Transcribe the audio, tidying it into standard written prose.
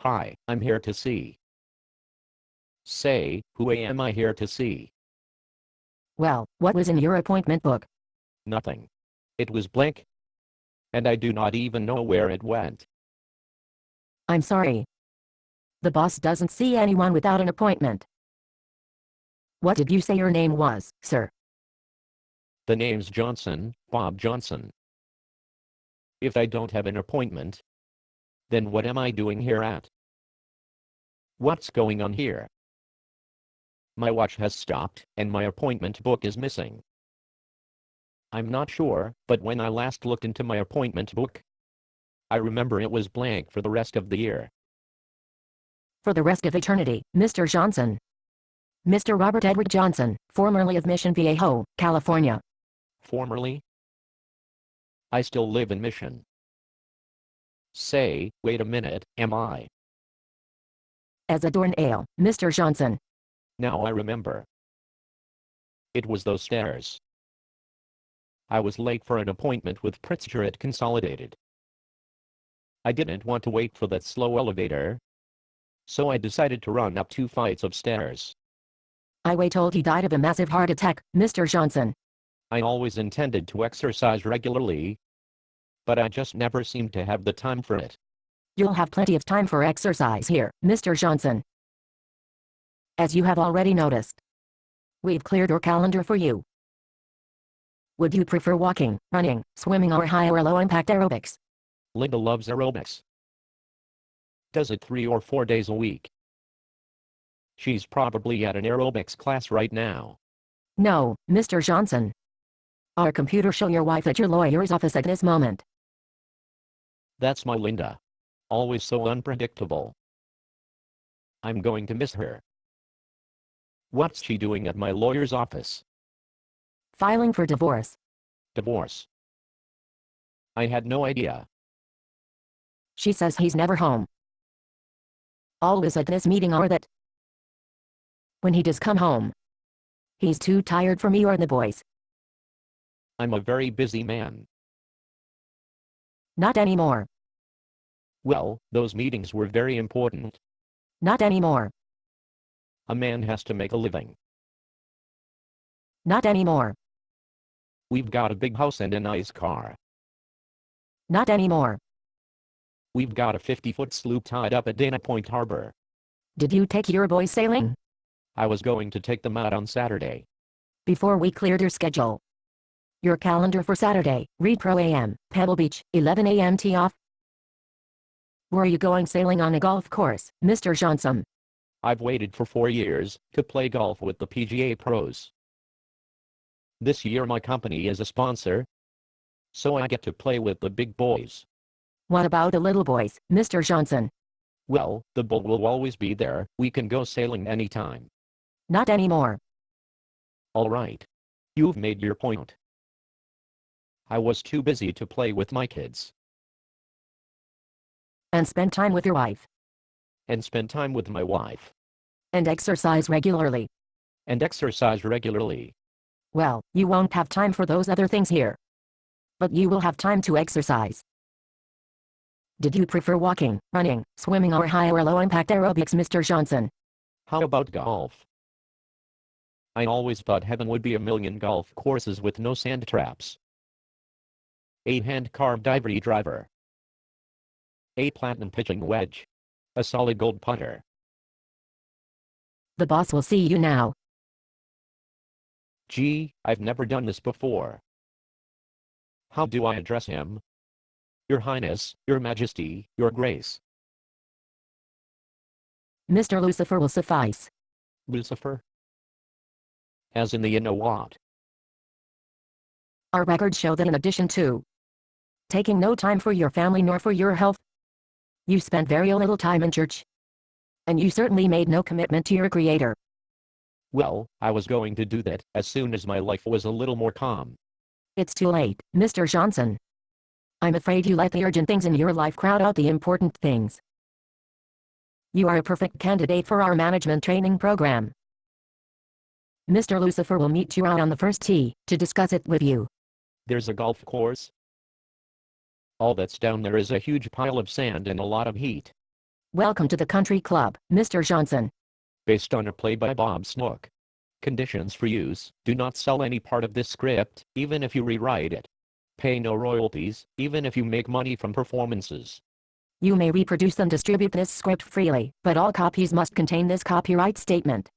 Hi, I'm here to see. Say, who am I here to see? Well, what was in your appointment book? Nothing. It was blank. And I do not even know where it went. I'm sorry. The boss doesn't see anyone without an appointment. What did you say your name was, sir? The name's Johnson, Bob Johnson. If I don't have an appointment, then what am I doing here at? What's going on here? My watch has stopped, and my appointment book is missing. I'm not sure, but when I last looked into my appointment book, I remember it was blank for the rest of the year. For the rest of eternity, Mr. Johnson. Mr. Robert Edward Johnson, formerly of Mission Viejo, California. Formerly? I still live in Mission. Say, wait a minute, am I? As a doornail, Mr. Johnson. Now I remember. It was those stairs. I was late for an appointment with Pritzker at Consolidated. I didn't want to wait for that slow elevator, so I decided to run up 2 flights of stairs. I were told he died of a massive heart attack, Mr. Johnson. I always intended to exercise regularly, but I just never seemed to have the time for it. You'll have plenty of time for exercise here, Mr. Johnson. As you have already noticed, we've cleared your calendar for you. Would you prefer walking, running, swimming, or high or low impact aerobics? Linda loves aerobics. Does it 3 or 4 days a week. She's probably at an aerobics class right now. No, Mr. Johnson. Our computer show your wife at your lawyer's office at this moment. That's my Linda. Always so unpredictable. I'm going to miss her. What's she doing at my lawyer's office? Filing for divorce. Divorce. I had no idea. She says he's never home. Always at this meeting or that. When he does come home, he's too tired for me or the boys. I'm a very busy man. Not anymore. Well, those meetings were very important. Not anymore. A man has to make a living. Not anymore. We've got a big house and a nice car. Not anymore. We've got a 50-foot sloop tied up at Dana Point Harbor. Did you take your boys sailing? I was going to take them out on Saturday. Before we cleared your schedule. Your calendar for Saturday, read Pro AM, Pebble Beach, 11 a.m. tee off. Were you going sailing on a golf course, Mr. Johnson? I've waited for 4 years to play golf with the PGA pros. This year my company is a sponsor, so I get to play with the big boys. What about the little boys, Mr. Johnson? Well, the boat will always be there. We can go sailing anytime. Not anymore. All right. You've made your point. I was too busy to play with my kids. And spend time with your wife. And spend time with my wife. And exercise regularly. And exercise regularly. Well, you won't have time for those other things here. But you will have time to exercise. Did you prefer walking, running, swimming, or high or low impact aerobics, Mr. Johnson? How about golf? I always thought heaven would be a million golf courses with no sand traps. A hand-carved ivory driver. A platinum pitching wedge. A solid gold putter. The boss will see you now. Gee, I've never done this before. How do I address him? Your Highness, Your Majesty, Your Grace. Mr. Lucifer will suffice. Lucifer? As in the you know what? Our records show that in addition to taking no time for your family nor for your health, you spent very little time in church. And you certainly made no commitment to your Creator. Well, I was going to do that as soon as my life was a little more calm. It's too late, Mr. Johnson. I'm afraid you let the urgent things in your life crowd out the important things. You are a perfect candidate for our management training program. Mr. Lucifer will meet you out on the first tee to discuss it with you. There's a golf course? All that's down there is a huge pile of sand and a lot of heat. Welcome to the country club, Mr. Johnson. Based on a play by Bob Snook. Conditions for use: do not sell any part of this script, even if you rewrite it. Pay no royalties, even if you make money from performances. You may reproduce and distribute this script freely, but all copies must contain this copyright statement.